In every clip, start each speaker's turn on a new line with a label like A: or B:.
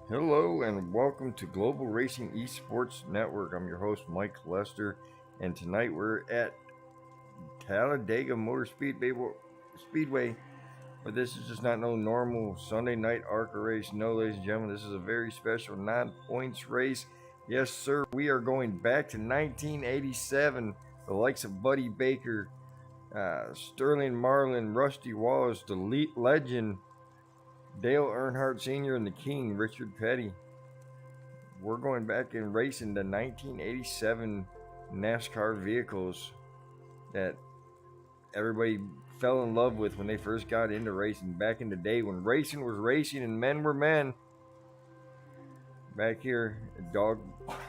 A: Hello and welcome to Global Racing Esports Network. I'm your host, Mike Lester, and tonight we're at Talladega Speedway. But this is just not no normal Sunday night ARCA race. No, ladies and gentlemen, this is a very special 9 points race. Yes, sir, we are going back to 1987. The likes of Buddy Baker, Sterling Marlin, Rusty Wallace, the legend Dale Earnhardt Sr., and the King, Richard Petty. We're going back and racing the 1987 NASCAR vehicles that everybody fell in love with when they first got into racing back in the day when racing was racing and men were men. Back here at Dog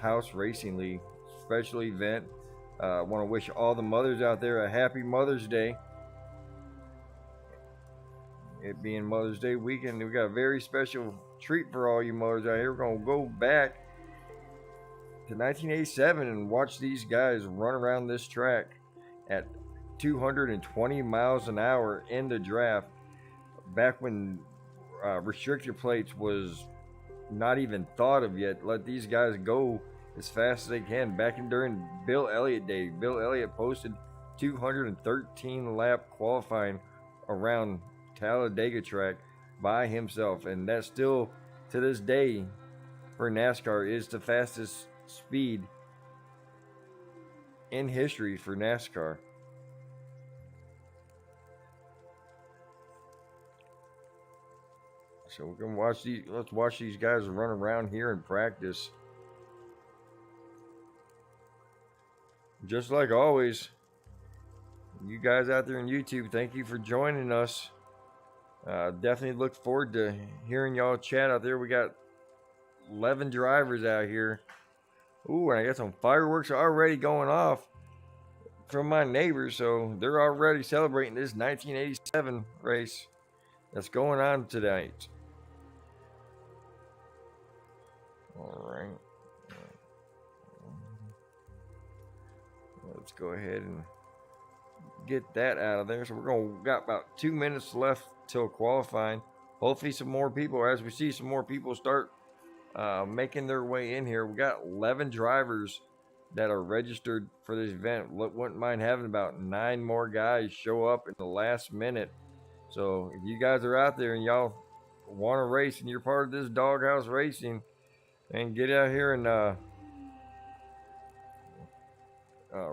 A: House Racing League special event. I want to wish all the mothers out there a happy Mother's Day. It being Mother's Day weekend, we got a very special treat for all you mothers out here. We're going to go back to 1987 and watch these guys run around this track at 220 miles an hour in the draft, back when restrictor plates was not even thought of yet. Let these guys go as fast as they can. Back in during Bill Elliott day, Bill Elliott posted 213 lap qualifying around Talladega track by himself, and that still to this day for NASCAR is the fastest speed in history for NASCAR. So we're gonna let's watch these guys run around here and practice. Just like always, you guys out there on YouTube, thank you for joining us. Definitely look forward to hearing y'all chat out there. We got 11 drivers out here. Ooh, and I got some fireworks already going off from my neighbors, so they're already celebrating this 1987 race that's going on tonight. All right. Let's go ahead and get that out of there. So got about 2 minutes left till qualifying. Hopefully some more people, as we see some more people start making their way in here. We got 11 drivers that are registered for this event. Wouldn't mind having about 9 more guys show up in the last minute. So if you guys are out there and y'all want to race and you're part of this Doghouse Racing, and get out here and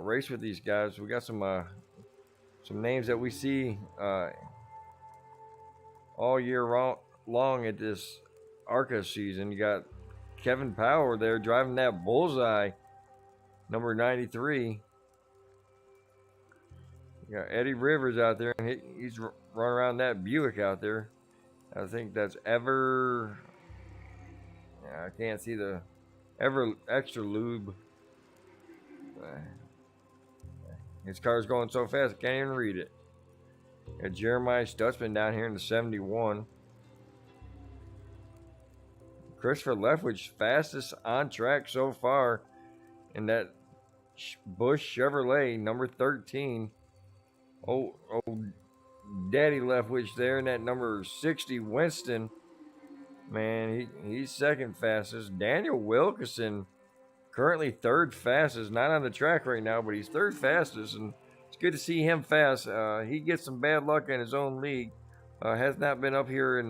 A: race with these guys. We got some names that we see all year long at this ARCA season. You got Kevin Power there driving that Bullseye, number 93. You got Eddie Rivers out there, and he's running around that Buick out there. I think that's I can't see the Ever Extra Lube. His car's going so fast I can't even read it. Got Jeremiah Stutzman down here in the 71. Christopher Leftwich, fastest on track so far in that Busch Chevrolet, number 13. Oh, Daddy Leftwich there in that number 60 Winston. Man, he's second fastest. Daniel Wilkerson, currently third fastest. Not on the track right now, but he's third fastest, and it's good to see him fast. He gets some bad luck in his own league. Has not been up here in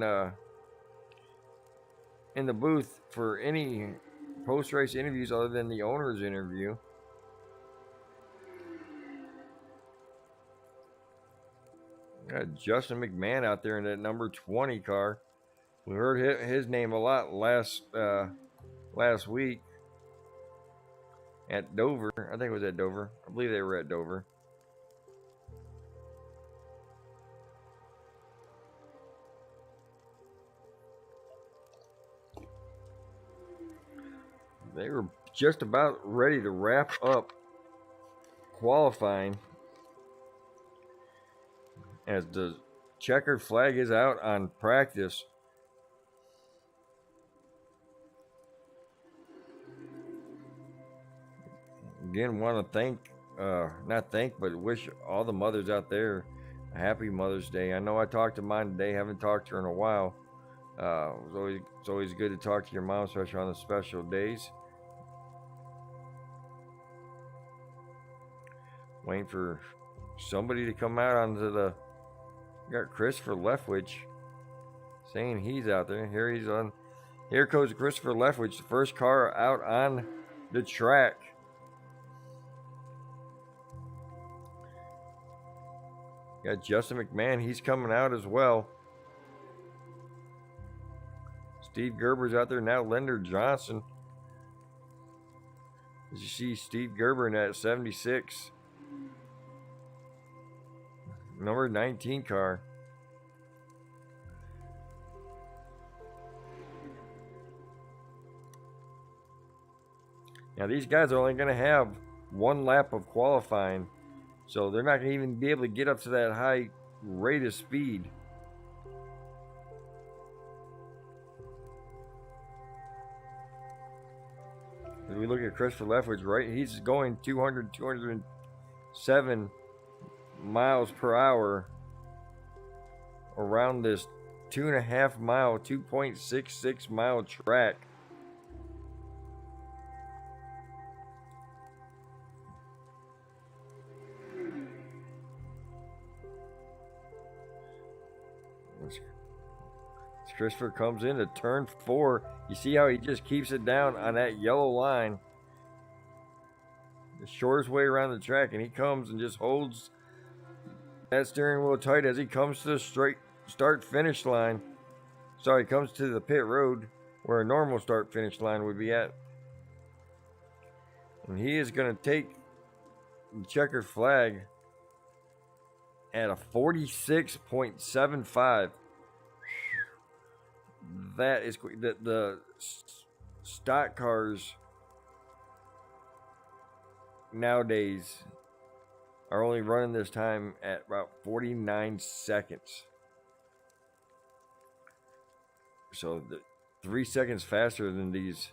A: the booth for any post-race interviews other than the owner's interview. Got Justin McMahon out there in that number 20 car. We heard his name a lot last week at Dover. I think it was at Dover. I believe they were at Dover. They were just about ready to wrap up qualifying as the checkered flag is out on practice. Again, want to but wish all the mothers out there a happy Mother's Day. I know I talked to mine today, haven't talked to her in a while. It's always good to talk to your mom, especially on the special days. Waiting for somebody to come out onto the. We got Christopher Leftwich saying he's out there. Here he's on. Here goes Christopher Leftwich, the first car out on the track. Got Justin McMahon. He's coming out as well. Steve Gerber's out there now. Lyndon Johnson. As you see, Steve Gerber in that 76. Number 19 car. Now, these guys are only going to have one lap of qualifying, so they're not going to even be able to get up to that high rate of speed. As we look at Christopher Leftwich, right, he's going 207 miles per hour around this 2.5 mile, 2.66 mile track. Christopher comes into turn 4. You see how he just keeps it down on that yellow line. The shortest way around the track, and he comes and just holds that steering wheel tight as he comes to the straight start-finish line. Sorry, he comes to the pit road where a normal start-finish line would be at. And he is going to take the checkered flag at a 46.75. That is the stock cars nowadays are only running this time at about 49 seconds. So 3 seconds faster than these.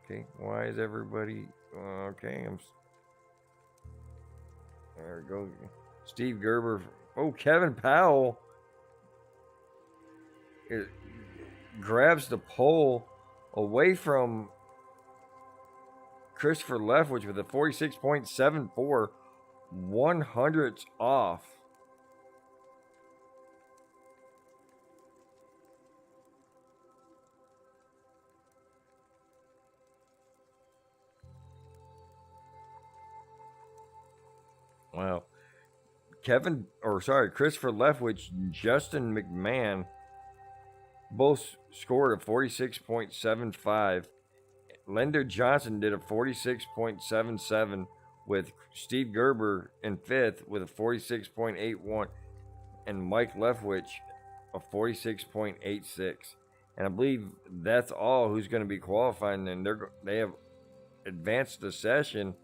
A: Okay, why is everybody okay? There we go. Steve Gerber. Oh, Kevin Powell. It grabs the pole away from Christopher Leftwich with a 46.74, 100ths off. Wow. Christopher Leftwich, Justin McMahon both scored a 46.75. Lyndon Johnson did a 46.77 with Steve Gerber in 5th with a 46.81 and Mike Leftwich a 46.86. And I believe that's all who's going to be qualifying, and they have advanced the session,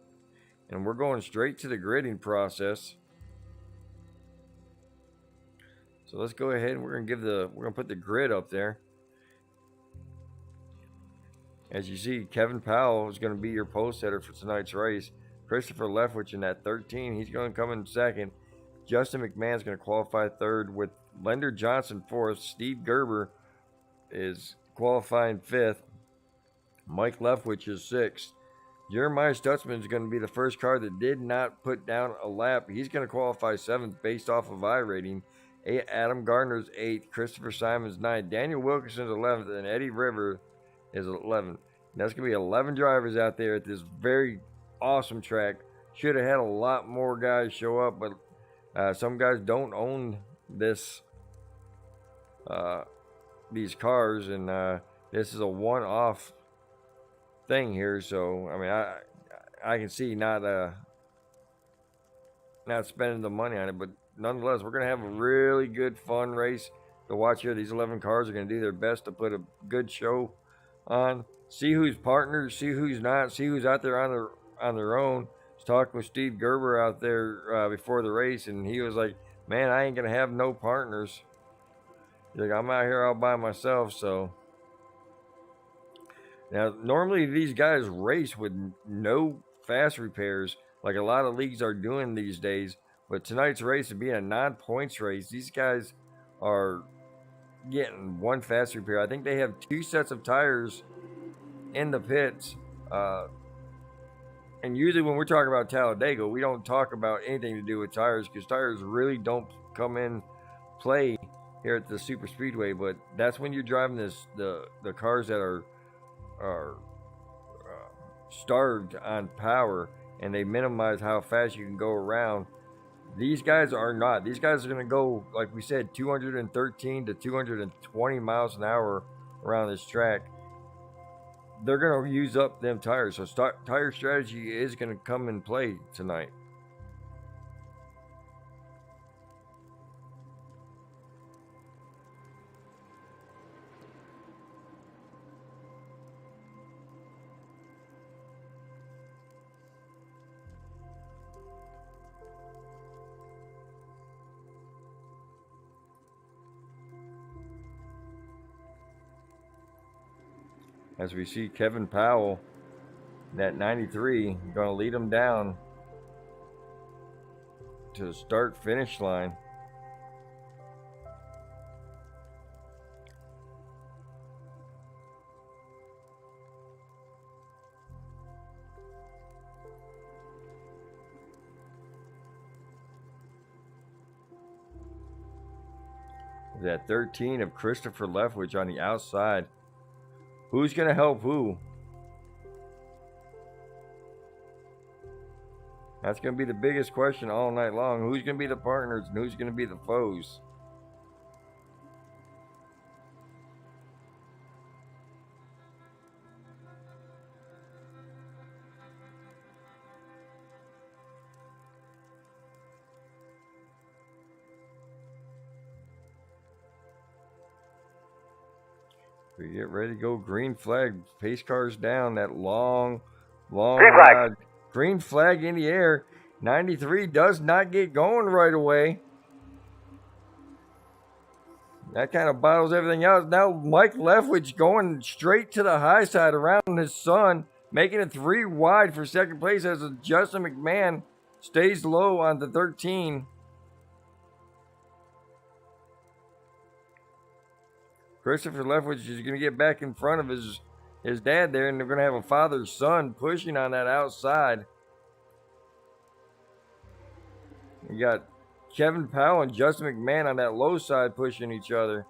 A: and we're going straight to the gridding process. So let's go ahead and we're gonna put the grid up there. As you see, Kevin Powell is going to be your pole setter for tonight's race. Christopher Leftwich in that 13, he's going to come in 2nd. Justin McMahon is going to qualify 3rd with Lyndon Johnson 4th. Steve Gerber is qualifying 5th. Mike Leftwich is 6th. Jeremiah Stutzman is going to be the first car that did not put down a lap. He's going to qualify 7th based off of iRating. Adam Gardner's 8th. Christopher Simons 9th. Daniel Wilkinson's 11th. And Eddie River is 11th. And that's going to be 11 drivers out there at this very awesome track. Should have had a lot more guys show up, but some guys don't own these cars, and this is a one-off thing here. So I mean, I can see not spending the money on it, but nonetheless, we're gonna have a really good, fun race to watch here. These 11 cars are gonna do their best to put a good show on. See who's partners, see who's not, see who's out there on their own. I was talking with Steve Gerber out there before the race, and he was like, "Man, I ain't gonna have no partners. He's like, I'm out here all by myself." So now, normally these guys race with no fast repairs, like a lot of leagues are doing these days. But tonight's race, being a non-points race, these guys are getting one fast repair. I think they have 2 sets of tires in the pits. And usually when we're talking about Talladega, we don't talk about anything to do with tires because tires really don't come in play here at the super speedway. But that's when you're driving the cars that are starved on power and they minimize how fast you can go around. These guys are not. These guys are going to go, like we said, 213 to 220 miles an hour around this track. They're going to use up them tires. So tire strategy is going to come in play tonight. As we see Kevin Powell, that 93, going to lead him down to the start-finish line. That 13 of Christopher Leftwich on the outside. Who's going to help who? That's going to be the biggest question all night long. Who's going to be the partners and who's going to be the foes? We get ready to go. Green flag. Pace cars down. That long ride. Green flag in the air. 93 does not get going right away. That kind of bottles everything out. Now Mike Leftwich going straight to the high side around his son, making it 3 wide for second place as Justin McMahon stays low on the 13. Christopher Leftwich is going to get back in front of his dad there, and they're going to have a father-son pushing on that outside. We got Kevin Powell and Justin McMahon on that low side pushing each other.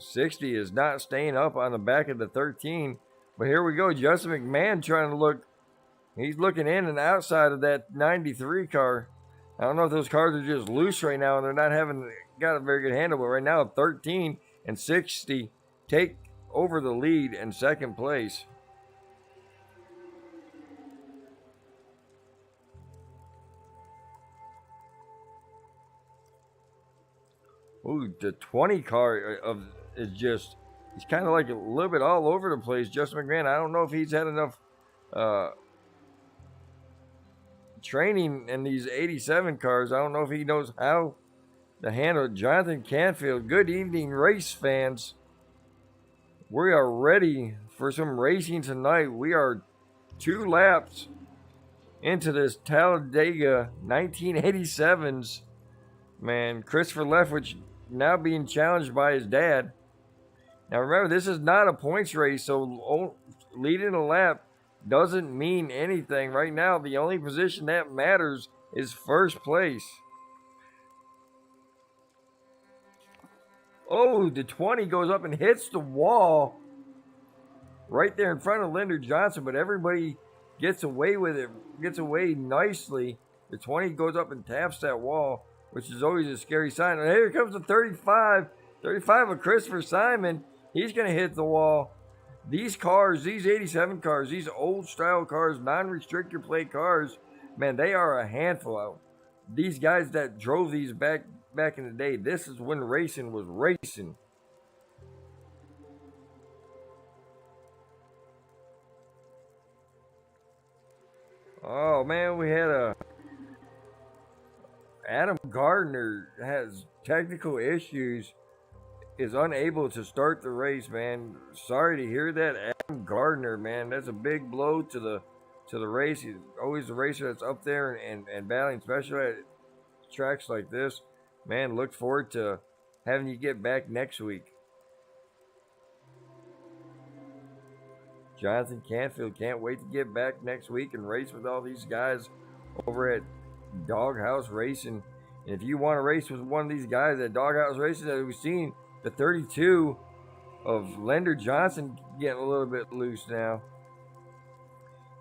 A: $60 is not staying up on the back of the 13. But here we go. Justin McMahon trying to look. He's looking in and outside of that 93 car. I don't know if those cars are just loose right now and they're not got a very good handle. But right now, 13 and 60 take over the lead in second place. Ooh, the 20 car is just, he's kind of like a little bit all over the place. Justin McMahon, I don't know if he's had enough training in these 87 cars. I don't know if he knows how to handle it. Jonathan Canfield, good evening, race fans. We are ready for some racing tonight. We are 2 laps into this Talladega 1987s. Man, Christopher Leftwich now being challenged by his dad. Now remember, this is not a points race, so leading a lap doesn't mean anything. Right now, the only position that matters is first place. Oh, the 20 goes up and hits the wall right there in front of Lyndon Johnson, but everybody gets away with it, gets away nicely. The 20 goes up and taps that wall, which is always a scary sign. And here comes the 35. 35 of Christopher Simon. He's going to hit the wall. These cars, these 87 cars, these old style cars, non-restrictor plate cars, man, they are a handful. These guys that drove these back in the day, this is when racing was racing. Oh, man, we had Adam Gardner has technical issues, is unable to start the race, man. Sorry to hear that, Adam Gardner, man. That's a big blow to to the race. He's always the racer that's up there and battling, especially at tracks like this. Man, look forward to having you get back next week. Jonathan Canfield can't wait to get back next week and race with all these guys over at Doghouse Racing. And if you want to race with one of these guys at Doghouse Racing, that we've seen the 32 of Lender Johnson getting a little bit loose now.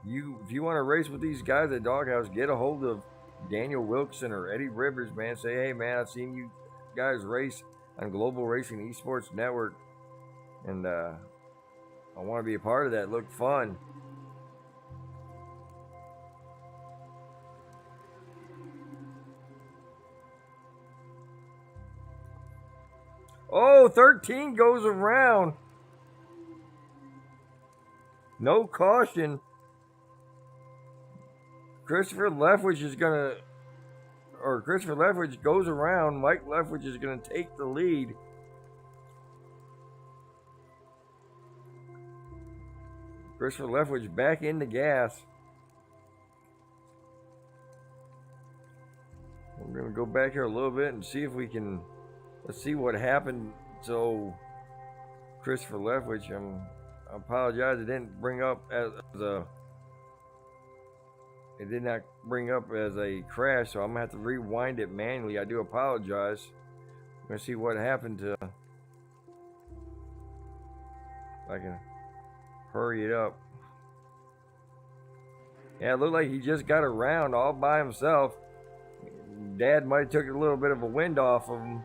A: If you want to race with these guys at Doghouse, get a hold of Daniel Wilkson or Eddie Rivers, man. Say, hey, man, I've seen you guys race on Global Racing Esports Network, and I want to be a part of that. Look fun. Oh, 13 goes around. No caution. Christopher Leftwich goes around. Mike Leftwich is going to take the lead. Christopher Leftwich back in the gas. We're going to go back here a little bit and see if we can... Let's see what happened. So, Christopher Leftwich, I apologize. It didn't bring up as a... It did not bring up as a crash, so I'm going to have to rewind it manually. I do apologize. I'm going to see what happened to... If I can hurry it up. Yeah, it looked like he just got around all by himself. Dad might have took a little bit of a wind off of him,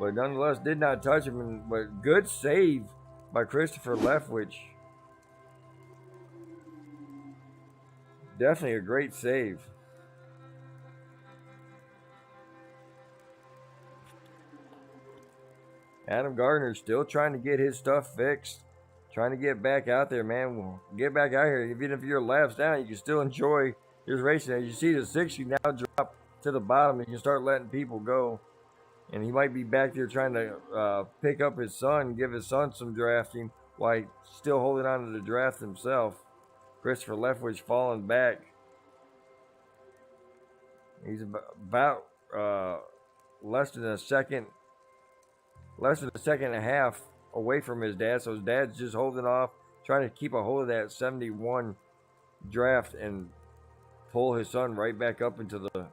A: but nonetheless did not touch him. But good save by Christopher Leftwich. Definitely a great save. Adam Gardner still trying to get his stuff fixed. Trying to get back out there, man. Get back out here. Even if your lap's down, you can still enjoy this racing. As you see the 60 now drop to the bottom, and you start letting people go. And he might be back there trying to pick up his son, give his son some drafting, while still holding on to the draft himself. Christopher Leftwich falling back. He's about less than a second and a half away from his dad. So his dad's just holding off, trying to keep a hold of that 71 draft and pull his son right back up into the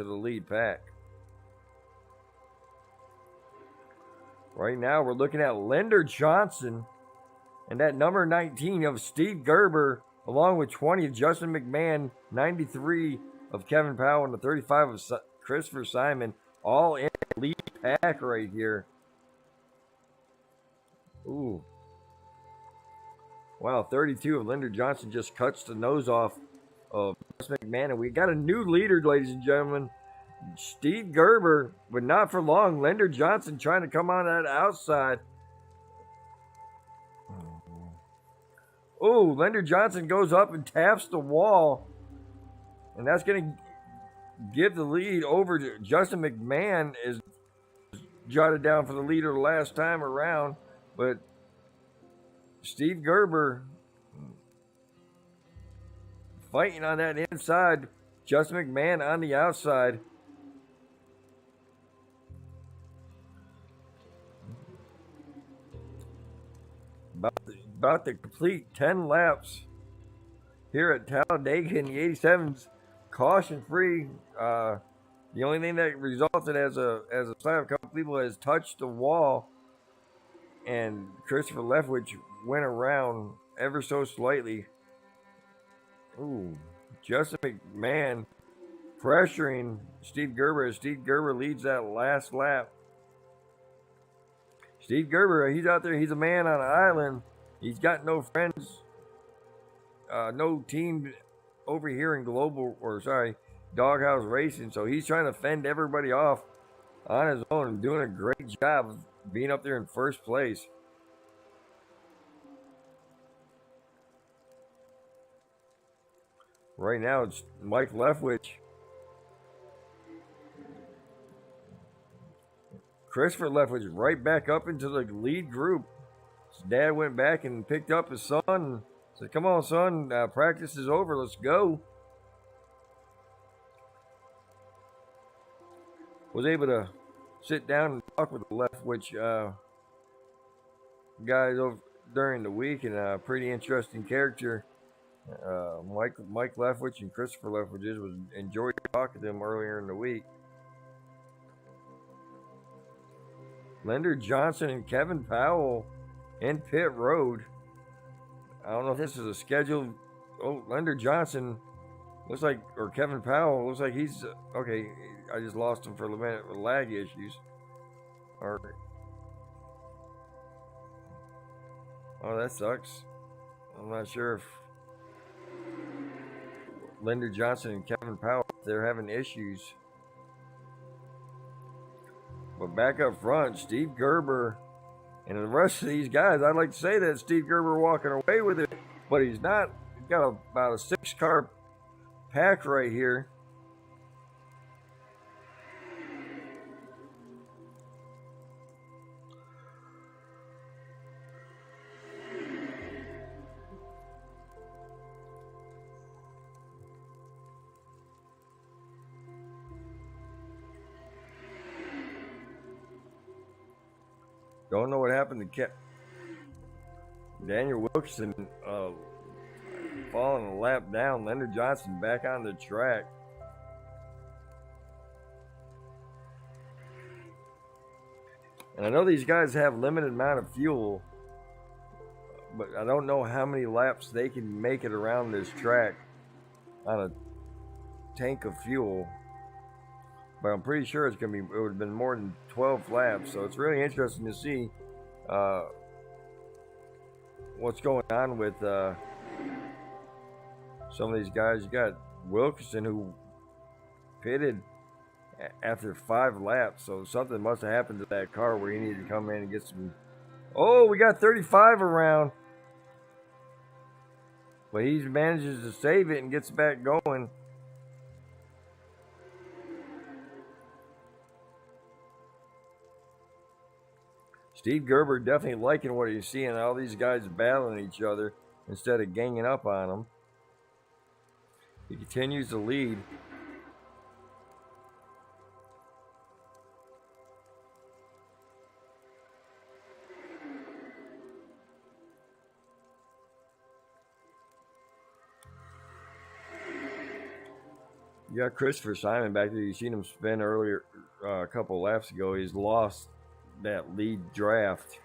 A: lead pack. Right now we're looking at Lender Johnson and that number 19 of Steve Gerber, along with 20 of Justin McMahon, 93 of Kevin Powell, and the 35 of Christopher Simon, all in the lead pack right here. Ooh. Wow, 32 of Lender Johnson just cuts the nose off of Justin McMahon. And we got a new leader, ladies and gentlemen. Steve Gerber, but not for long. Lender Johnson trying to come on that outside. Oh, Lender Johnson goes up and taps the wall. And that's going to give the lead over to Justin McMahon, is jotted down for the leader the last time around. But Steve Gerber fighting on that inside. Justin McMahon on the outside. About to complete 10 laps here at Talladega in the 87s, caution free. The only thing that resulted as a slap, a couple people has touched the wall, and Christopher Leftwich went around ever so slightly. Ooh, Justin McMahon pressuring Steve Gerber as Steve Gerber leads that last lap. Steve Gerber, he's out there. He's a man on an island. He's got no friends, no team over here in Doghouse Racing. So he's trying to fend everybody off on his own and doing a great job of being up there in first place. Right now it's Mike Leftwich. Christopher Leftwich right back up into the lead group. His dad went back and picked up his son. Said, come on, son, practice is over. Let's go. Was able to sit down and talk with the Leftwich guys over during the week, and a pretty interesting character. Mike Leftwich and Christopher Leftwich was enjoyed talking to them earlier in the week. Leonard Johnson and Kevin Powell in pit road. I don't know if this is a scheduled. Oh, Leonard Johnson looks like, or Kevin Powell looks like he's okay. I just lost him for a minute with lag issues. Or, oh, that sucks. I'm not sure if Leonard Johnson and Kevin Powell, if they're having issues. But back up front, Steve Gerber and the rest of these guys, I'd like to say that Steve Gerber walking away with it, but he's not. He's got about a 6-car pack right here. Don't know what happened to Daniel Wilkerson falling a lap down. Leonard Johnson back on the track. And I know these guys have limited amount of fuel, but I don't know how many laps they can make it around this track on a tank of fuel. But I'm pretty sure it would have been more than 12 laps. So it's really interesting to see what's going on with some of these guys. You got Wilkerson, who pitted after 5 laps. So something must have happened to that car where he needed to come in and get some. Oh, we got 35 around. But he manages to save it and gets back going. Steve Gerber definitely liking what he's seeing, all these guys battling each other instead of ganging up on them. He continues to lead. You got Christopher Simon back there. You seen him spin earlier, a couple laps ago. He's lost that lead draft.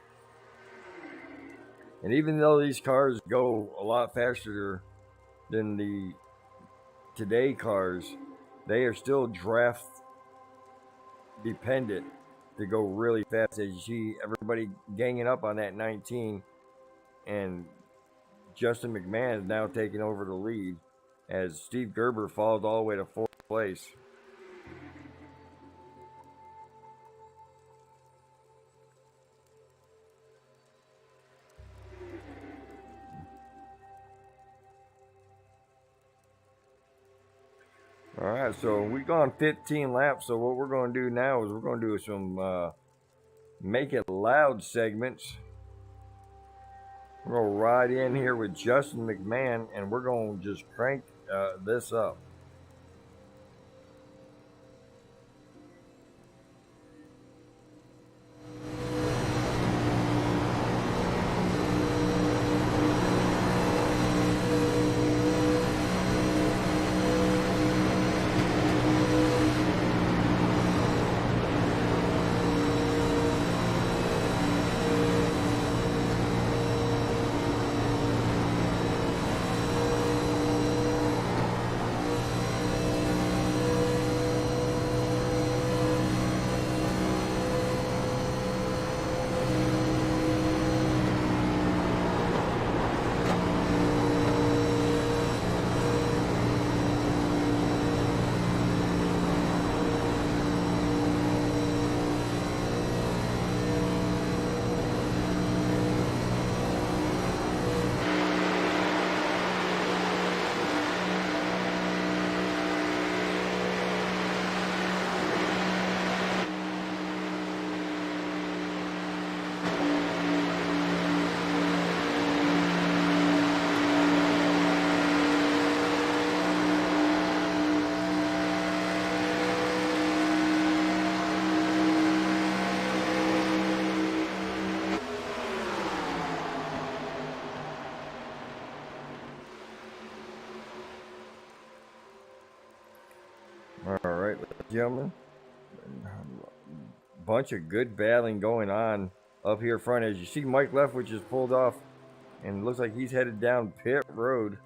A: And even though these cars go a lot faster than the today cars, they are still draft dependent to go really fast. As you see everybody ganging up on that 19, and Justin McMahon is now taking over the lead as Steve Gerber falls all the way to 4th place. All right, so we've gone 15 laps. So what we're going to do now is we're going to do some Make It Loud segments. We're going to ride in here with Justin McMahon, and we're going to just crank this up. All right, ladies and gentlemen, bunch of good battling going on up here front. As you see, Mike Leftwich is pulled off, and it looks like he's headed down pit road.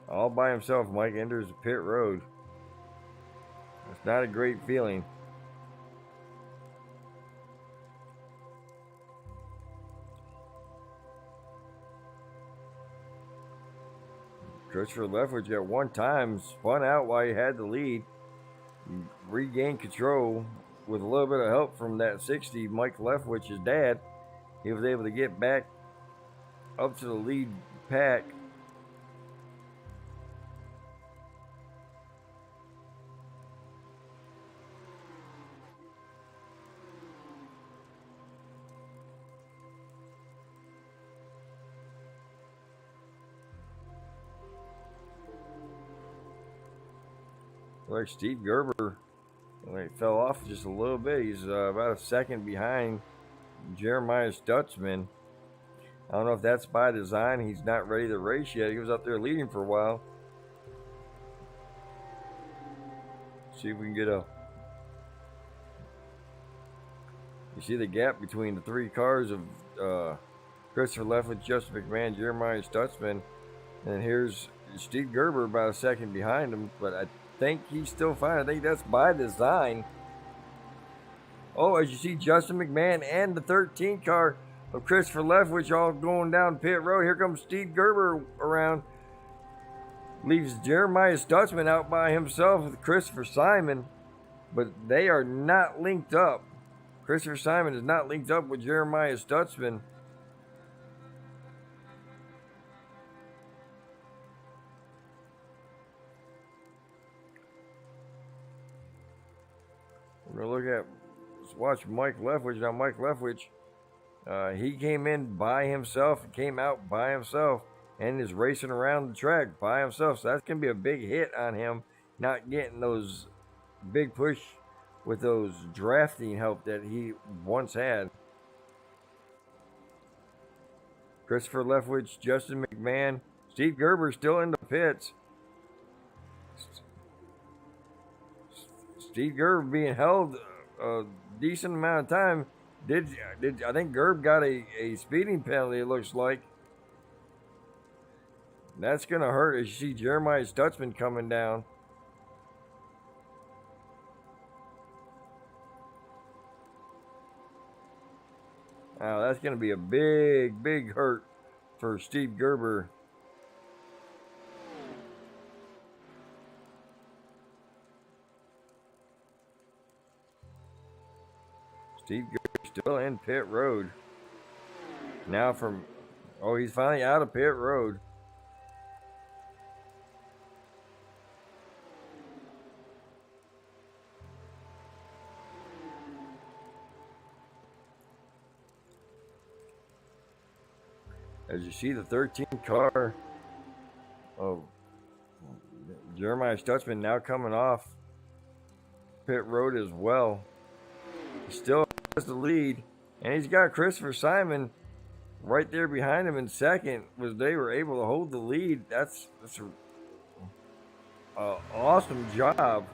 A: All by himself, Mike enters the pit road. It's not a great feeling. Christopher Leftwich at one time spun out while he had the lead, regained control with a little bit of help from that 60, Mike Leftwich's dad. He was able to get back up to the lead pack. Like Steve Gerber fell off just a little bit. He's about a second behind Jeremiah Stutzman. I don't know if that's by design. He's not ready to race yet. He was up there leading for a while. See if we can get a... You see the gap between the three cars of Christopher Leftwich, Justin McMahon, Jeremiah Stutzman. And here's Steve Gerber about a second behind him. But I think he's still fine. I think that's by design. Oh, as you see, Justin McMahon and the 13 car of Christopher Leftwich all going down pit road. Here comes Steve Gerber around. Leaves Jeremiah Stutzman out by himself with Christopher Simon. But they are not linked up. Christopher Simon is not linked up with Jeremiah Stutzman. We're going to look at, let's watch Mike Leftwich. Now, Mike Leftwich, he came in by himself, came out by himself, and is racing around the track by himself. So that's going to be a big hit on him, not getting those big push with those drafting help that he once had. Christopher Leftwich, Justin McMahon, Steve Gerber still in the pits. Steve Gerber being held a decent amount of time. I think Gerb got a speeding penalty, it looks like. That's going to hurt as you see Jeremiah Stutzman coming down. Now that's going to be a big, big hurt for Steve Gerber. Steve Gerber still in pit road. Now he's finally out of pit road. As you see the 13 car of Jeremiah Stutzman now coming off pit road as well. He still has the lead, and he's got Christopher Simon right there behind him in second. They were able to hold the lead. That's an awesome job.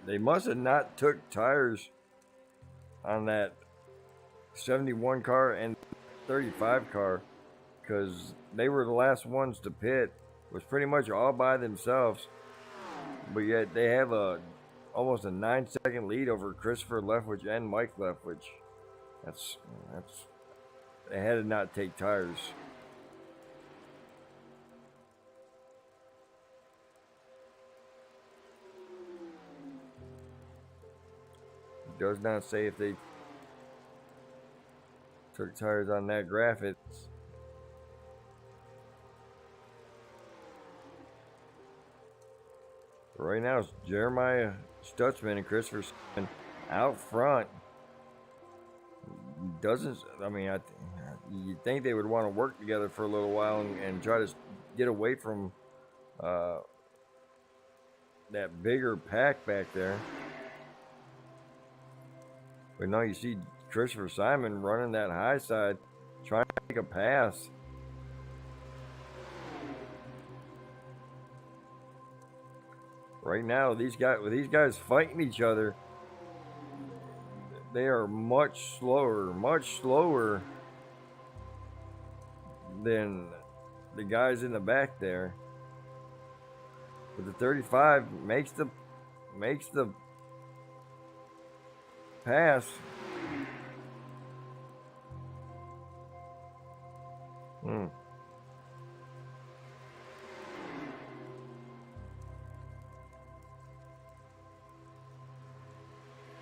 A: They must have not took tires on that 71 car and 35 car because they were the last ones to pit. It was pretty much all by themselves, but yet they have almost a 9-second lead over Christopher Leftwich and Mike Leftwich. That's they had to not take tires. Does not say if they took tires on that graphic. Right now, it's Jeremiah Stutzman and Christopher Simon out front. Doesn't I mean I? You'd think they would want to work together for a little while and try to get away from uh, that bigger pack back there. But no, you see Christopher Simon running that high side, trying to make a pass. Right now, these guys fighting each other, they are much slower than the guys in the back there. But the 35 makes the pass.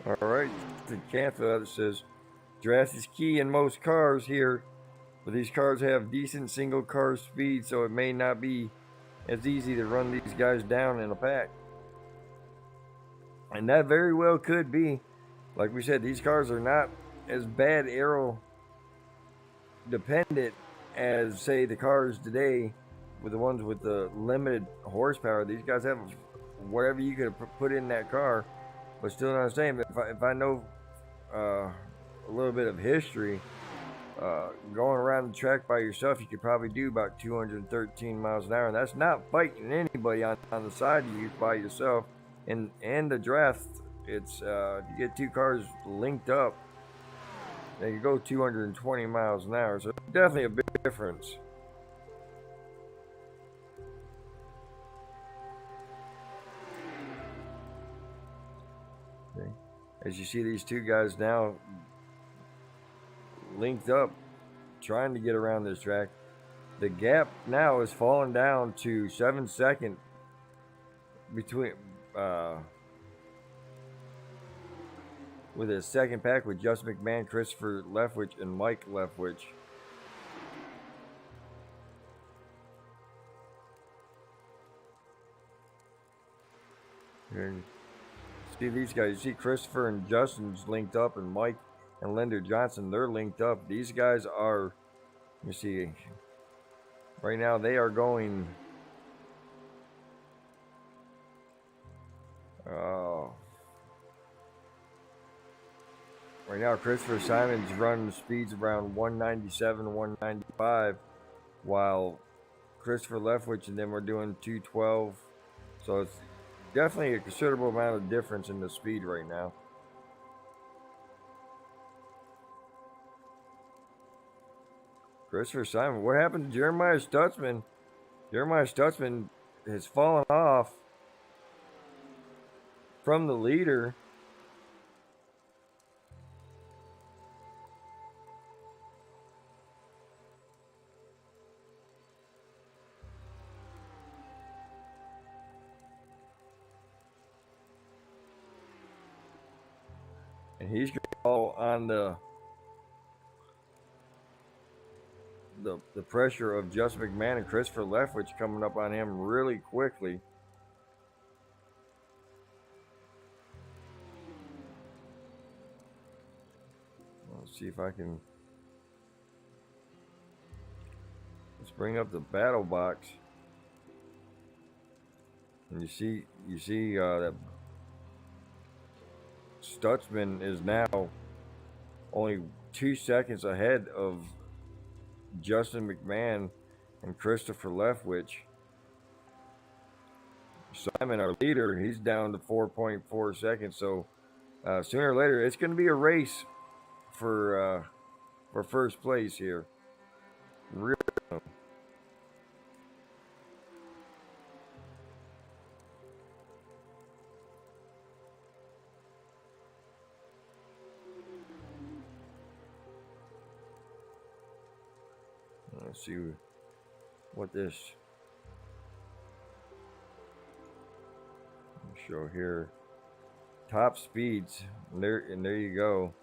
A: All right, the Canfield says, draft is key in most cars here, but these cars have decent single car speed, so it may not be as easy to run these guys down in a pack. And that very well could be. Like we said, these cars are not as bad aero dependent as, say, the cars today, with the ones with the limited horsepower. These guys have whatever you could put in that car, but still not the same. If I know a little bit of history, going around the track by yourself, you could probably do about 213 miles an hour, and that's not fighting anybody on the side of you by yourself. And the draft, it's if you get two cars linked up, they can go 220 miles an hour, so definitely a big difference. Okay. As you see these two guys now linked up, trying to get around this track, the gap now is falling down to 7 seconds between with his second pack with Justin McMahon, Christopher Leftwich, and Mike Leftwich. And see these guys. You see Christopher and Justin's linked up, and Mike and Linder Johnson, they're linked up. These guys are, you see, right now they are going. Right now, Christopher Simon's running speeds around 197, 195, while Christopher Leftwich and them are doing 212. So it's definitely a considerable amount of difference in the speed right now. Christopher Simon, what happened to Jeremiah Stutzman? Jeremiah Stutzman has fallen off from the leader. And he's going to fall on the pressure of Justin McMahon and Christopher Leftwich coming up on him really quickly. Let's see if I can. Let's bring up the battle box. And you see that Stutzman is now only 2 seconds ahead of Justin McMahon and Christopher Leftwich. Simon, our leader, he's down to 4.4 seconds. So sooner or later, it's going to be a race for first place here. Really. Let's see what this show here. Top speeds, and there you go.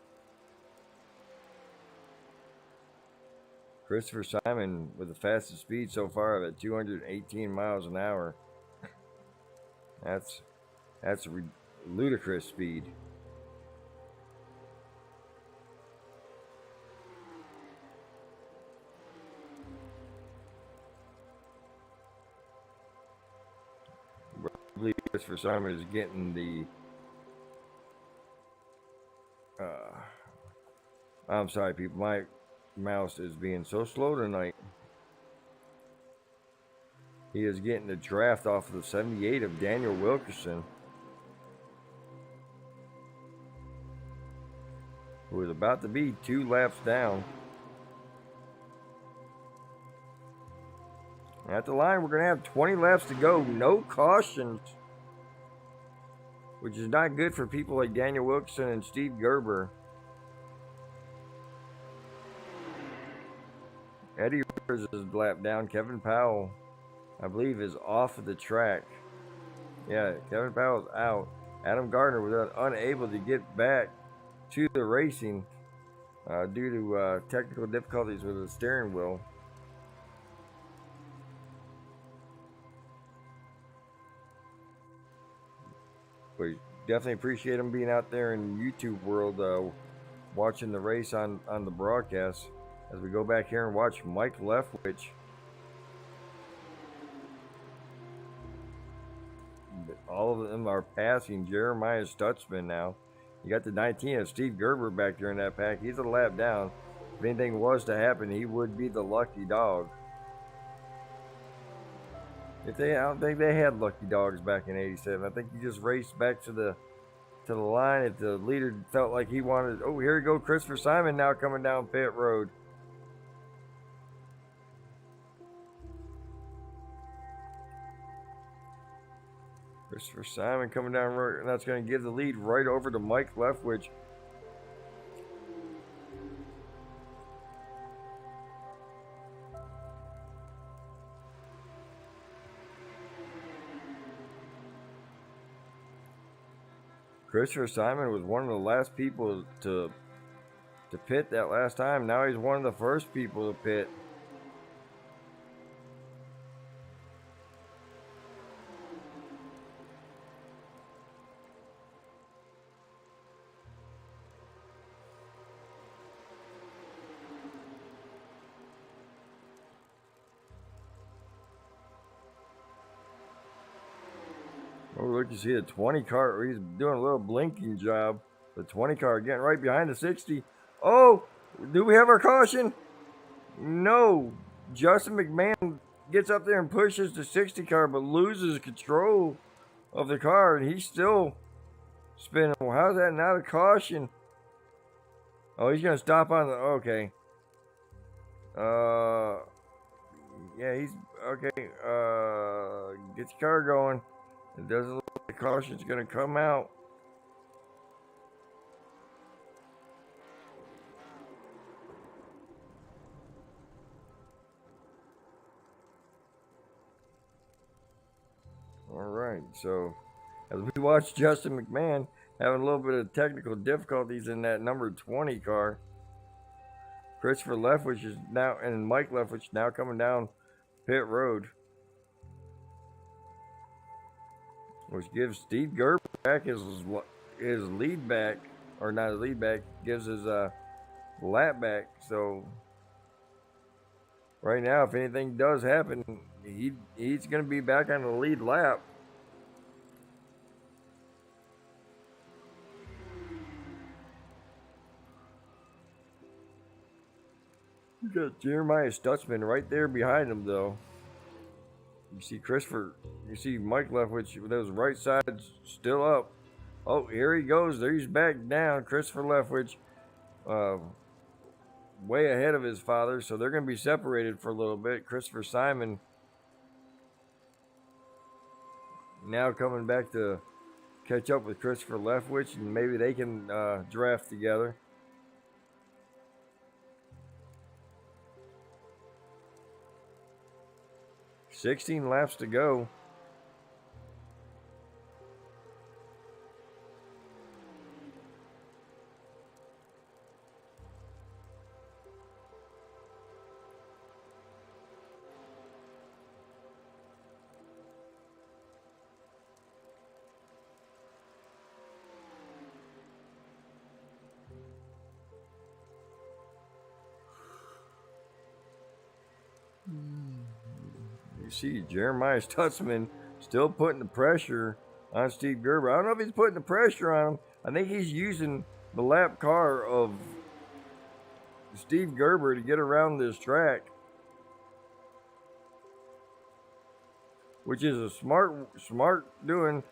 A: Christopher Simon with the fastest speed so far at 218 miles an hour. That's ludicrous speed. I believe Christopher Simon is getting the. I'm sorry, people. My mouse is being so slow tonight. He is getting the draft off of the 78 of Daniel Wilkerson, who is about to be 2 laps down. At the line, we're going to have 20 laps to go. No cautions, which is not good for people like Daniel Wilkerson and Steve Gerber. Eddie Rivers is lap down. Kevin Powell, I believe, is off of the track. Yeah, Kevin Powell's out. Adam Gardner was unable to get back to the racing due to technical difficulties with the steering wheel. We definitely appreciate him being out there in YouTube world watching the race on the broadcast. As we go back here and watch Mike Leftwich. All of them are passing Jeremiah Stutzman now. You got the 19 of Steve Gerber back there in that pack. He's a lap down. If anything was to happen, he would be the lucky dog. I don't think they had lucky dogs back in '87. I think you just raced back to the line if the leader felt like he wanted. Oh, here we go, Christopher Simon now coming down pit road. Christopher Simon coming down road, and that's going to give the lead right over to Mike Leftwich. Christopher Simon was one of the last people to pit that last time. Now he's one of the first people to pit. Oh, look, you see the 20 car. He's doing a little blinking job. The 20 car getting right behind the 60. Oh, do we have our caution? No. Justin McMahon gets up there and pushes the 60 car, but loses control of the car, and he's still spinning. Well, how's that not a caution? Oh, he's going to stop on the. Okay. Yeah, he's. Okay. Get the car going. It doesn't look like the caution's going to come out. All right, so as we watch Justin McMahon having a little bit of technical difficulties in that number 20 car, Christopher Leftwich is now, and Mike Leftwich now coming down pit road, which gives Steve Gerber back his lead back, or not his lead back, gives his lap back. So right now, if anything does happen, he's going to be back on the lead lap. You got Jeremiah Stutzman right there behind him, though. You see Mike Leftwich with those right sides still up. Oh, here he goes. There he's back down. Christopher Leftwich, way ahead of his father, so they're going to be separated for a little bit. Christopher Simon now coming back to catch up with Christopher Leftwich, and maybe they can draft together. $16 laps to go. you see Jeremiah Stutzman still putting the pressure on Steve Gerber. I don't know if he's putting the pressure on him. I think he's using the lap car of Steve Gerber to get around this track, which is a smart doing.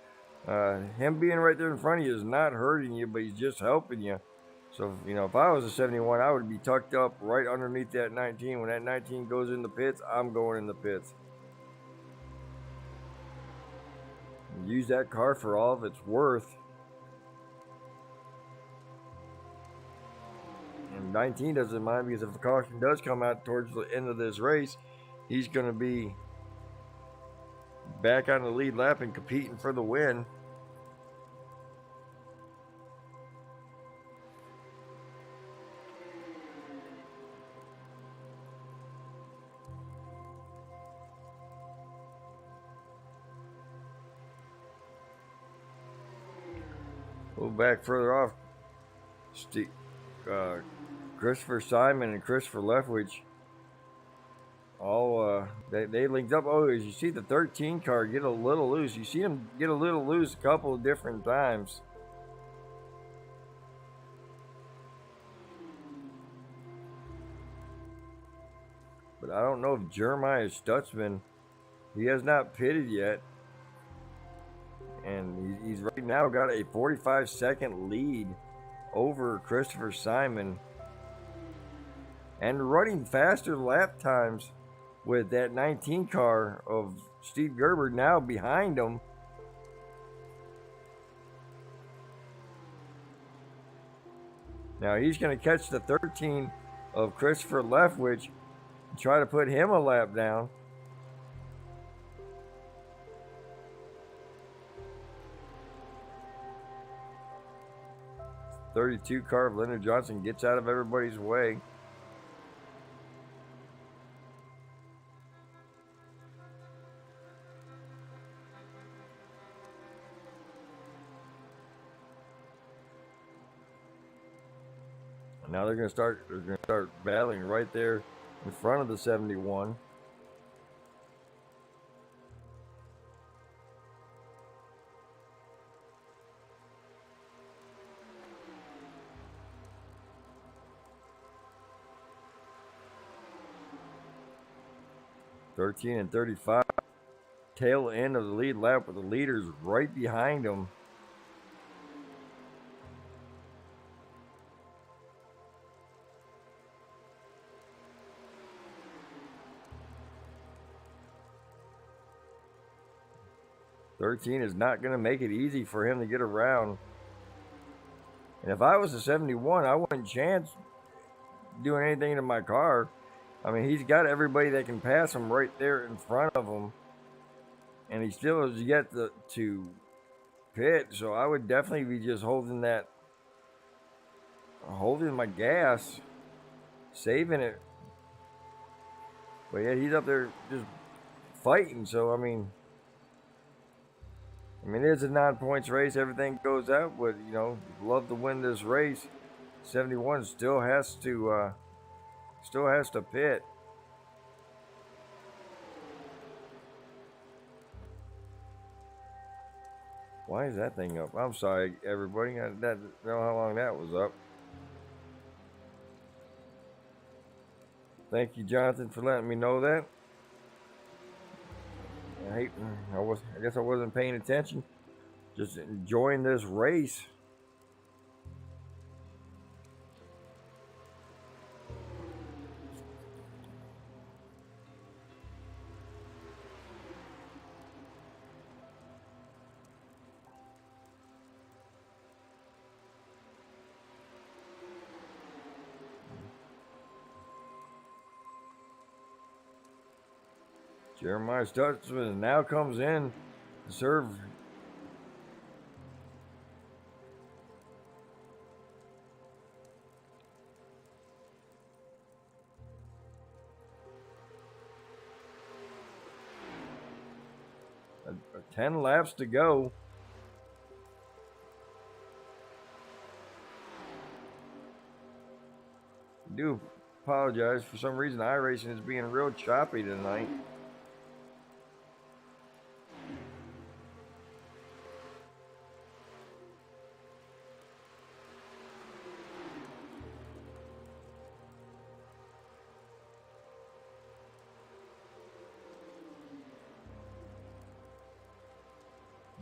A: Him being right there in front of you is not hurting you, but he's just helping you. So, if I was a 71, I would be tucked up right underneath that 19. When that 19 goes in the pits, I'm going in the pits. Use that car for all of its worth. And 19 doesn't mind, because if the caution does come out towards the end of this race, he's going to be back on the lead lap and competing for the win. A little back further off, Christopher Simon and Christopher Leftwich, they linked up. Oh, as you see the 13 car get a little loose. You see him get a little loose a couple of different times. But I don't know if Jeremiah Stutzman, he has not pitted yet. And he's right now got a 45-second lead over Christopher Simon. And running faster lap times with that 19 car of Steve Gerber now behind him. Now he's going to catch the 13 of Christopher Leftwich and try to put him a lap down. .32 car of Leonard Johnson gets out of everybody's way. Now they're going to start battling right there in front of the 71. .13 and 35. Tail end of the lead lap with the leaders right behind them. .13 is not going to make it easy for him to get around. And if I was a 71, I wouldn't chance doing anything to my car. I mean, he's got everybody that can pass him right there in front of him. And he still has yet to pit. So I would definitely be just holding my gas, saving it. But yeah, he's up there just fighting. So, I mean, it is a non-points race. Everything goes out, but love to win this race. 71 still has to pit. Why is that thing up? I'm sorry, everybody. I don't know how long that was up. Thank you, Jonathan, for letting me know that. I guess I wasn't paying attention. Just enjoying this race. Jeremiah Stutzman now comes in to serve. A 10 laps to go. I do apologize. For some reason, iRacing is being real choppy tonight.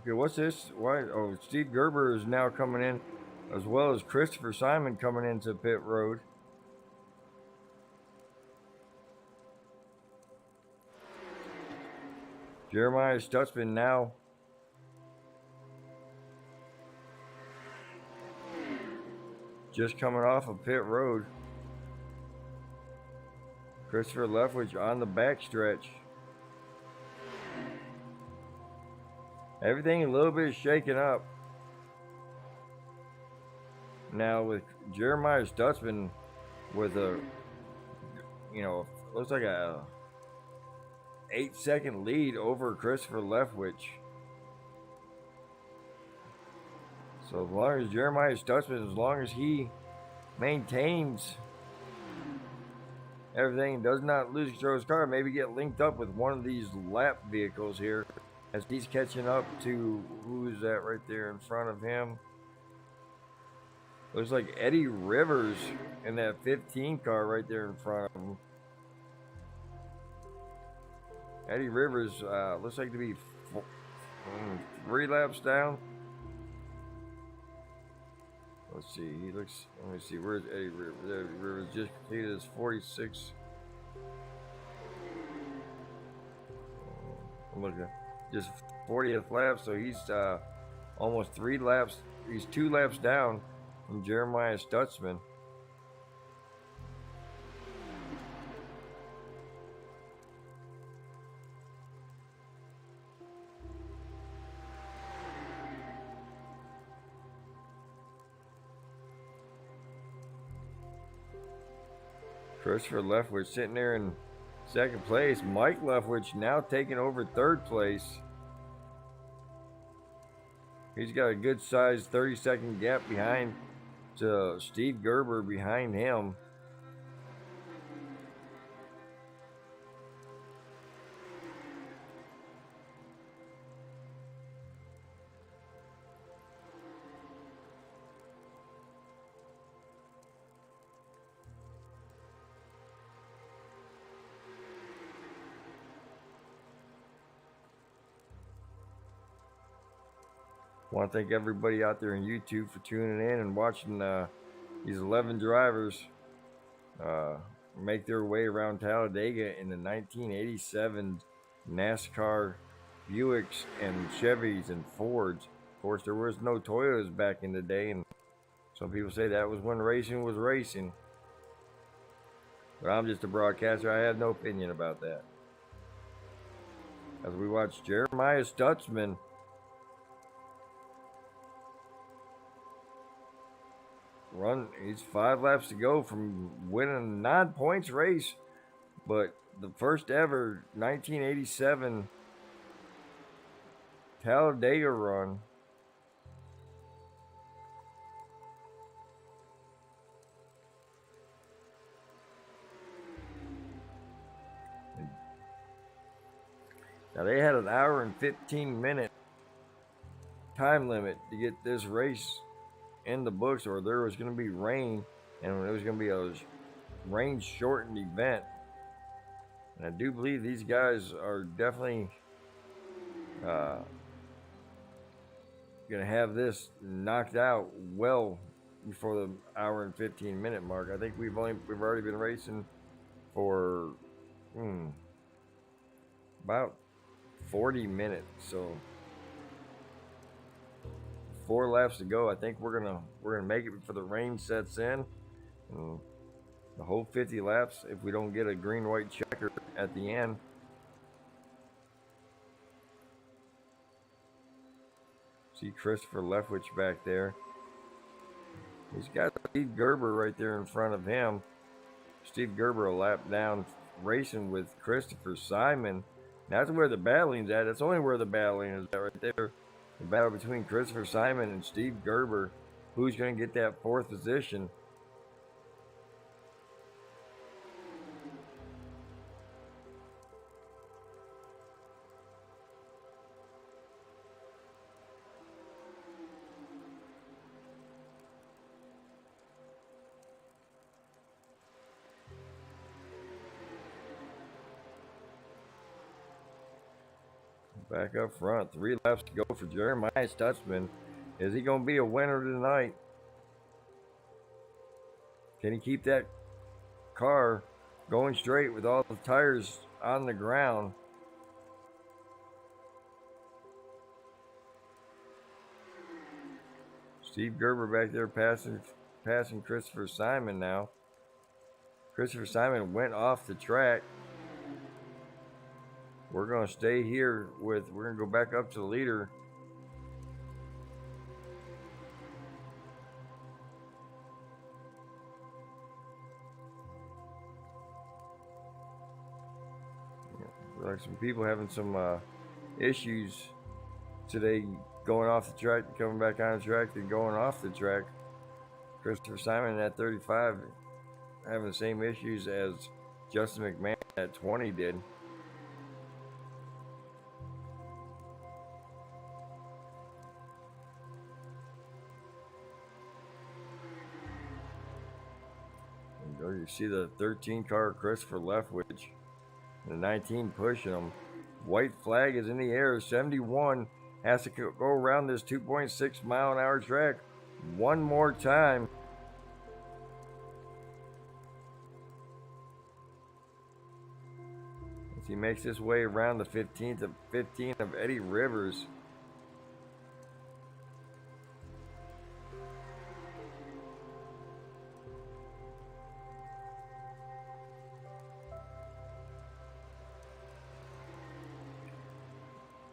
A: Okay, what's this? Why? Oh, Steve Gerber is now coming in, as well as Christopher Simon coming into pit road. Jeremiah Stutzman now just coming off of pit road. Christopher Leftwich on the backstretch. Everything a little bit shaken up. Now with Jeremiah Stutzman with a, looks like a 8-second lead over Christopher Leftwich. So as long as Jeremiah Stutzman, as long as he maintains everything, does not lose control of his car, maybe get linked up with one of these lap vehicles here as he's catching up to, who's that right there in front of him? Looks like Eddie Rivers in that 15 car right there in front of him. Eddie Rivers looks like to be 3 laps down. Let's see. He looks. Let me see. Where's Eddie Rivers? Eddie Rivers just completed his 46. I'm looking at just 40th lap, so he's almost 3 laps. He's 2 laps down from Jeremiah Stutzman. Christopher Leftwich sitting there in second place. Mike Leftwich now taking over third place. He's got a good sized 30-second gap behind to Steve Gerber behind him. I want to thank everybody out there on YouTube for tuning in and watching these 11 drivers make their way around Talladega in the 1987 NASCAR Buicks and Chevys and Fords. Of course, there was no Toyotas back in the day, and some people say that was when racing was racing. But I'm just a broadcaster. I have no opinion about that. As we watch Jeremiah Stutzman run, he's 5 laps to go from winning a non-points race, but the first ever 1987 Talladega run. Now they had an hour and 15-minute time limit to get this race in the books, or there was going to be rain, and it was going to be a rain shortened event. And I do believe these guys are definitely going to have this knocked out well before the hour and 15-minute mark. I think we've already been racing for about 40 minutes, so 4 laps to go. I think we're gonna make it before the rain sets in. And the whole 50 laps, if we don't get a green-white checker at the end. See Christopher Leftwich back there. He's got Steve Gerber right there in front of him. Steve Gerber a lap down, racing with Christopher Simon. That's where the battling's at. That's only where the battling is at right there. The battle between Christopher Simon and Steve Gerber. Who's going to get that 4th position? Back up front. 3 laps to go for Jeremiah Stutzman. Is he going to be a winner tonight? Can he keep that car going straight with all the tires on the ground? Steve Gerber back there passing Christopher Simon now. Christopher Simon went off the track. We're going to stay here we're going to go back up to the leader. Like some people having some issues today going off the track, coming back on the track, and going off the track. Christopher Simon at 35 having the same issues as Justin McMahon at 20 did. And you see the 13 car Christopher Leftwich. The 19 pushing him. White flag is in the air. 71 has to go around this 2.6 mile an hour track one more time. As he makes his way around the 15 of Eddie Rivers.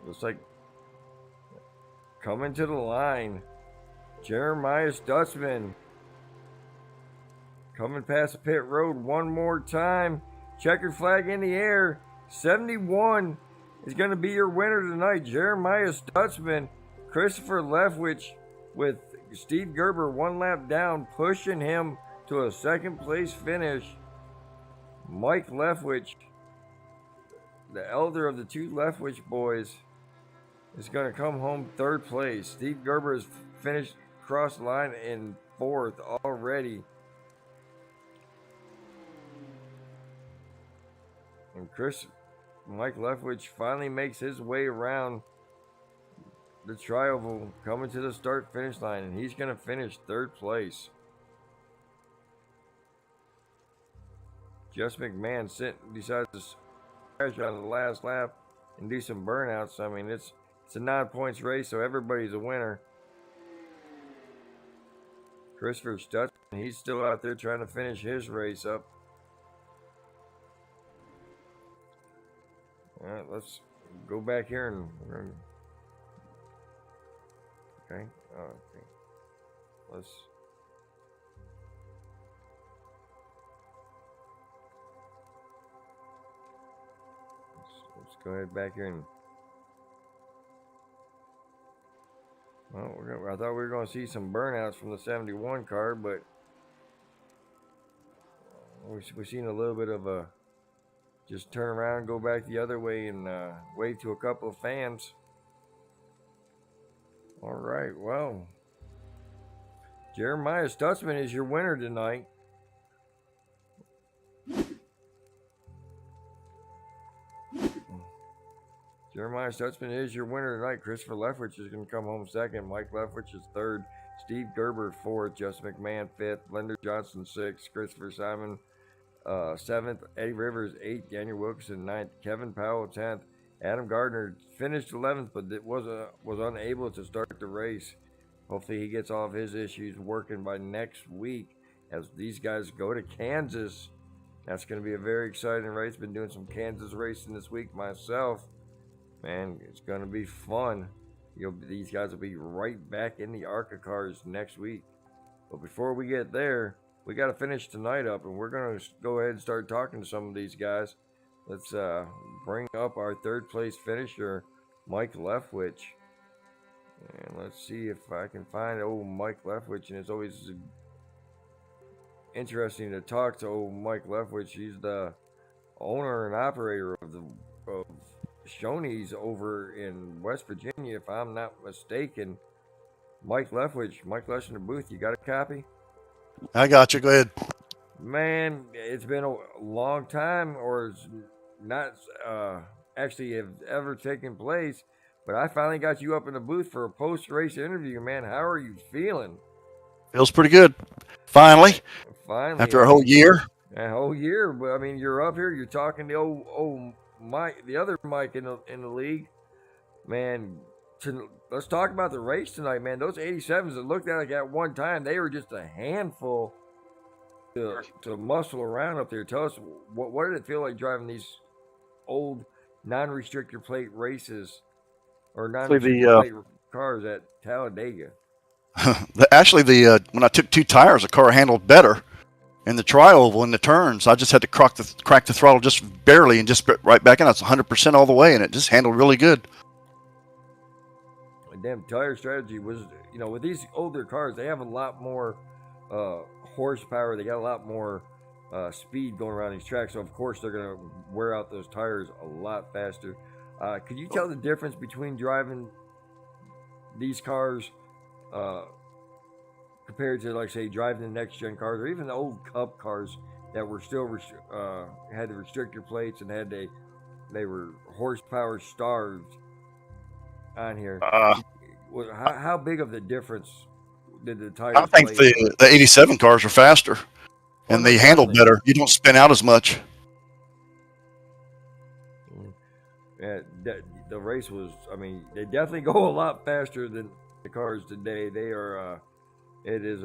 A: Looks like coming to the line, Jeremiah Stutzman coming past the pit road one more time. Checkered flag in the air. 71 is going to be your winner tonight. Jeremiah Stutzman. Christopher Leftwich with Steve Gerber 1 lap down, pushing him to a second place finish. Mike Leftwich, the elder of the 2 Leftwich boys, is going to come home 3rd place. Steve Gerber has finished cross line in 4th already. And Mike Leftwich finally makes his way around the trioval, coming to the start finish line, and he's going to finish 3rd place. Just McMahon decides to crash on the last lap and do some burnouts. I mean, it's a 9 points race, so everybody's a winner. Christopher Stutzman, he's still out there trying to finish his race up. All right, let's go back here and okay. Let's go ahead back here and I thought we were going to see some burnouts from the 71 car, but we've seen a little bit of a just turn around, go back the other way, and wave to a couple of fans. All right, well, Jeremiah Stutzman is your winner tonight. Jeremiah Stutzman is your winner tonight. Christopher Leftwich is going to come home 2nd. Mike Leftwich is 3rd. Steve Gerber 4th. Justin McMahon 5th. Blender Johnson 6th. Christopher Simon 7th. Eddie Rivers 8th. Daniel Wilkinson 9th. Kevin Powell 10th. Adam Gardner finished 11th, but was unable to start the race. Hopefully he gets all of his issues working by next week as these guys go to Kansas. That's going to be a very exciting race. Been doing some Kansas racing this week myself. Man, it's going to be fun. These guys will be right back in the ARCA cars next week. But before we get there, we got to finish tonight up, and we're going to go ahead and start talking to some of these guys. Let's bring up our 3rd place finisher, Mike Leftwich. And let's see if I can find old Mike Leftwich. And it's always interesting to talk to old Mike Leftwich. He's the owner and operator of Shoney's over in West Virginia, if I'm not mistaken. Mike Leftwich, Mike Lester Booth, you got a copy?
B: I got you. Go ahead.
A: Man, it's been a long time, or it's not actually have ever taken place. But I finally got you up in the booth for a post-race interview, man. How are you feeling?
B: Feels pretty good. Finally,
A: Finally,
B: after
A: I
B: a whole
A: mean,
B: year.
A: a whole year. But I mean, you're up here. You're talking to old Mike, the other Mike in the league, man. Let's talk about the race tonight, man. Those 87s that looked like at one time they were just a handful to muscle around up there. Tell us what did it feel like driving these old non-restrictor plate races or
B: Actually,
A: non-restrictor plate cars at Talladega?
B: the when I took 2 tires, the car handled better. In the tri-oval in the turns, I just had to crack the throttle just barely and just right back in. That's 100% all the way, and it just handled really good.
A: Damn, tire strategy was, with these older cars, they have a lot more horsepower. They got a lot more speed going around these tracks. So, of course, they're going to wear out those tires a lot faster. Could you tell the difference between driving these cars compared to, like, say, driving the next-gen cars or even the old Cup cars that were still had the restrictor plates and they were horsepower starved on here? How big of the difference did the tires
B: I think
A: play?
B: the 87 cars are faster, and they handle better. You don't spin out as much.
A: Yeah, the race was, I mean, they definitely go a lot faster than the cars today. They are, it is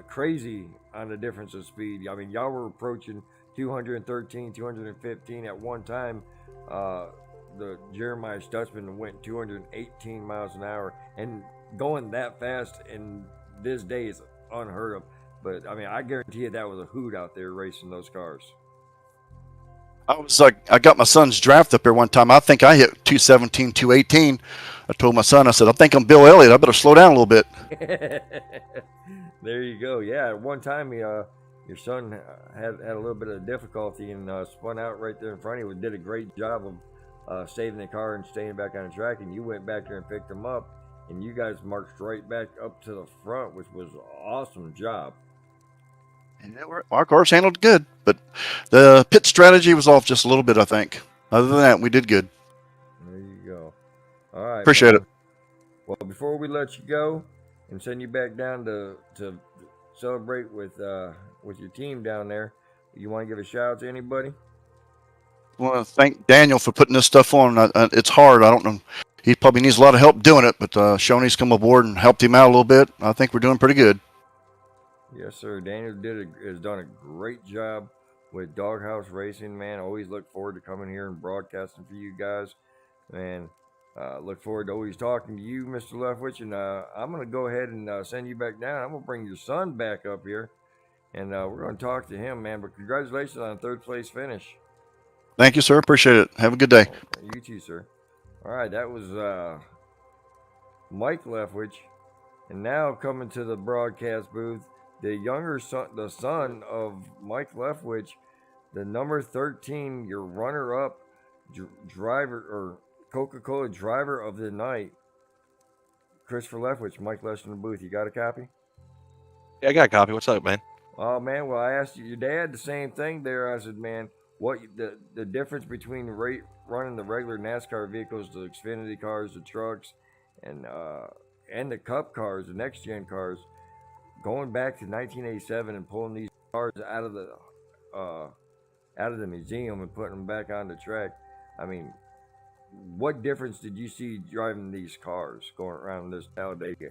A: crazy on the difference of speed. I mean, y'all were approaching 213, 215 at one time. The Jeremiah Stutzman went 218 miles an hour, and going that fast in this day is unheard of. But I mean, I guarantee you that was a hoot out there racing those cars.
B: I got my son's draft up there one time. I think I hit 217, 218. I told my son, I said, I think I'm Bill Elliott. I better slow down a little bit.
A: There you go. Yeah, at one time, your son had a little bit of difficulty and spun out right there in front of you. Did a great job of saving the car and staying back on the track, and you went back there and picked him up, and you guys marched right back up to the front, which was an awesome job.
B: And our cars handled good, but the pit strategy was off just a little bit, I think. Other than that, we did good.
A: There you go. All right.
B: Appreciate it.
A: Well, before we let you go and send you back down to celebrate with your team down there, you want to give a shout out to anybody?
B: I want to thank Daniel for putting this stuff on. It's hard. I don't know. He probably needs a lot of help doing it, but Shoney's come aboard and helped him out a little bit. I think we're doing pretty good.
A: Yes, sir. Daniel has done a great job with Doghouse Racing, man. Always look forward to coming here and broadcasting for you guys. And look forward to always talking to you, Mr. Leftwich. And I'm going to go ahead and send you back down. I'm going to bring your son back up here, and we're going to talk to him, man. But congratulations on a third-place finish.
B: Thank you, sir. Appreciate it. Have a good day.
A: You too, sir. All right, that was Mike Leftwich. And now coming to the broadcast booth, the son of Mike Leftwich, the number 13, your runner-up driver or Coca-Cola driver of the night, Christopher Leftwich. Mike Lester in the booth. You got a copy?
C: Yeah, I got a copy. What's up, man?
A: Oh man, well I asked your dad the same thing there. I said, man, what the difference between running the regular NASCAR vehicles, the Xfinity cars, the trucks, and the Cup cars, the next gen cars, going back to 1987 and pulling these cars out of the museum and putting them back on the track. I mean, what difference did you see driving these cars going around this Talladega?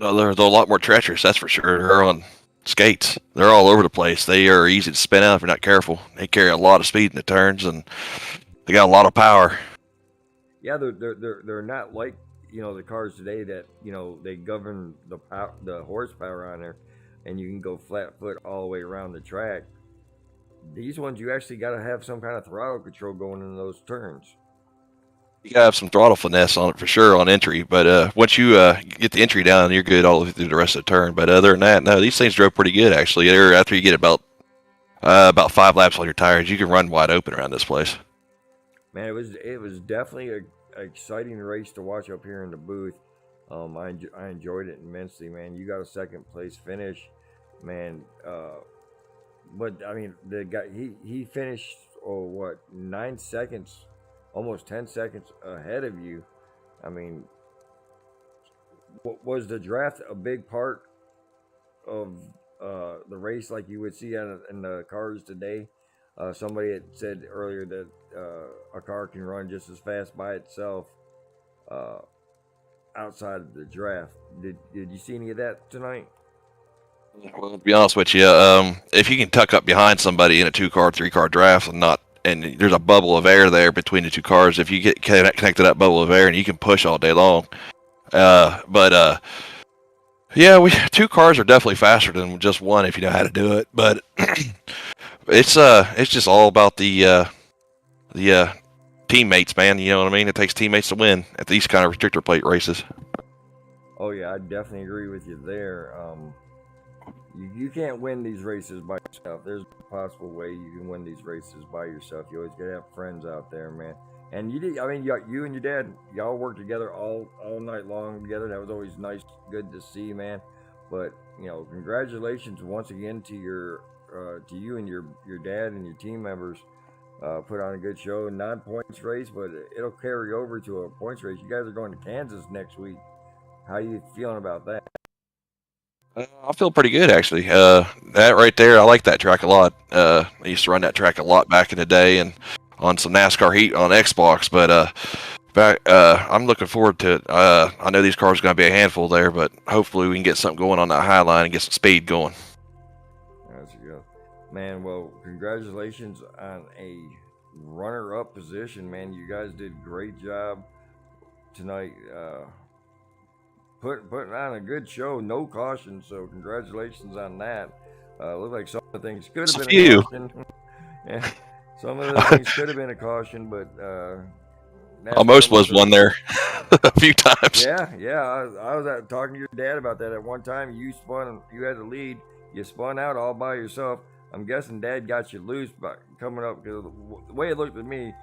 C: They're a lot more treacherous, that's for sure. They're on skates. They're all over the place. They are easy to spin out if you're not careful. They carry a lot of speed in the turns, and they got a lot of power.
A: Yeah, they're not like the cars today that they govern the horsepower on there, and you can go flat foot all the way around the track. These ones you actually got to have some kind of throttle control going in those turns.
C: You gotta have some throttle finesse on it for sure on entry, but once you get the entry down, you're good all the way through the rest of the turn. But other than that, no, these things drove pretty good actually. After you get about 5 laps on your tires, you can run wide open around this place.
A: Man, it was definitely an exciting race to watch up here in the booth. I enjoyed it immensely, man. You got a second place finish, man. But I mean, the guy he finished 9 seconds, almost 10 seconds ahead of you. I mean, was the draft a big part of the race, like you would see in the cars today? Somebody had said earlier that a car can run just as fast by itself uh, outside of the draft. Did you see any of that tonight?
C: Well, to be honest with you, if you can tuck up behind somebody in a 2-car, 3-car draft and there's a bubble of air there between the two cars, if you get connected to that bubble of air and you can push all day long. But yeah, 2 cars are definitely faster than just one if you know how to do it. But it's just all about the teammates, man. You know what I mean? It takes teammates to win at these kind of restrictor plate races.
A: Oh yeah, I definitely agree with you there. You can't win these races by yourself. There's no possible way you can win these races by yourself. You always gotta have friends out there, man. And you did. I mean, you and your dad, y'all worked together all night long together. That was always nice, good to see, man. But congratulations once again to to you and your dad and your team members. Put on a good show. Non-points race, but it'll carry over to a points race. You guys are going to Kansas next week. How you feeling about that?
C: I feel pretty good actually. That right there, I like that track a lot. I used to run that track a lot back in the day, and on some NASCAR Heat on Xbox. But I'm looking forward to it. I know these cars are going to be a handful there, but hopefully we can get something going on that high line and get some speed going.
A: That's good, man. Well, congratulations on a runner-up position, man. You guys did a great job tonight. Putting on a good show, no caution, so congratulations on that. Looked like some of the things could have been a caution. Yeah, some of the things could have been a caution, but
C: almost was one there a few times.
A: Yeah. I was talking to your dad about that at one time. You had the lead, you spun out all by yourself. I'm guessing Dad got you loose by coming up, because the way it looked at me,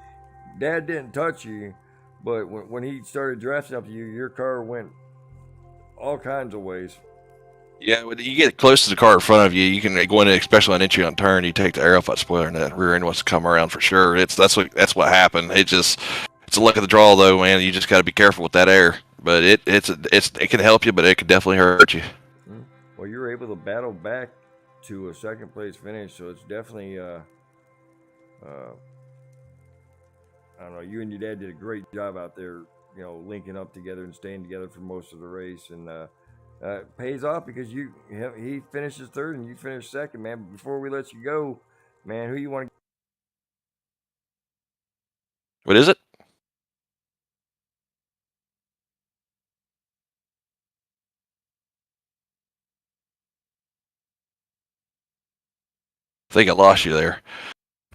A: Dad didn't touch you, but when he started drafting up to you, your car went all kinds of ways.
C: Yeah, when you get close to the car in front of you, you can go in, especially on entry on turn. You take the air off that spoiler, and that rear end wants to come around for sure. That's what happened. It's a luck of the draw, though, man. You just got to be careful with that air. But it can help you, but it can definitely hurt you.
A: Well, you were able to battle back to a second place finish, so it's definitely I don't know. You and your dad did a great job out there, linking up together and staying together for most of the race, and it pays off because he finishes third and you finish second, man. But before we let you go, man, who you want to?
C: What is it? I think I lost you there,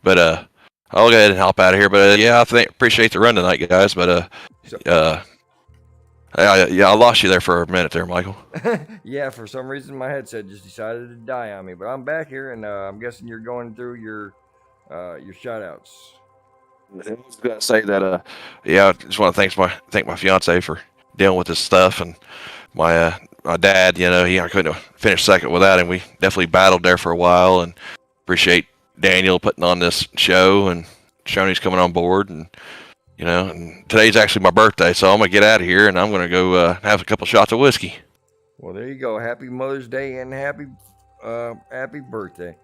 C: but I'll go ahead and hop out of here. But yeah, appreciate the run tonight, guys. But yeah, I lost you there for a minute there, Michael.
A: Yeah, for some reason my headset just decided to die on me, but I'm back here, and I'm guessing you're going through your shout outs.
C: I was gonna say that yeah, I just want to thank my fiance for dealing with this stuff, and my dad, I couldn't have finished second without him. We definitely battled there for a while, and appreciate Daniel putting on this show, and Shoney's coming on board, and and today's actually my birthday, so I'm gonna get out of here and I'm gonna go have a couple shots of whiskey.
A: Well, there you go. Happy Mother's Day and happy birthday.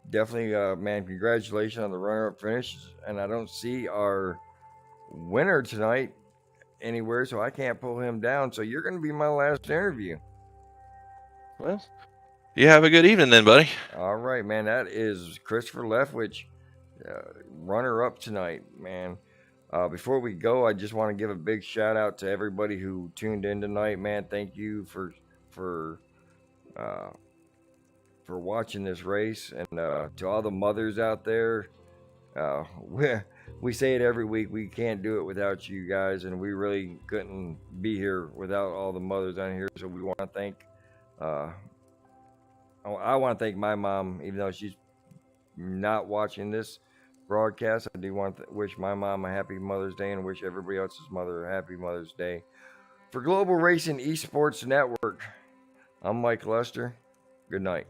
A: Definitely, man, congratulations on the runner-up finish. And I don't see our winner tonight anywhere, so I can't pull him down. So you're going to be my last interview.
C: Well, you have a good evening then, buddy.
A: All right, man. That is Christopher Leftwich, runner-up tonight, man. Before we go, I just want to give a big shout out to everybody who tuned in tonight, man. Thank you for watching this race, and to all the mothers out there. We say it every week. We can't do it without you guys, and we really couldn't be here without all the mothers on here. So we want to thank. I want to thank my mom, even though she's not watching this broadcast. I do want to wish my mom a happy Mother's Day and wish everybody else's mother a happy Mother's Day. For Global Racing Esports Network, I'm Mike Lester. Good night.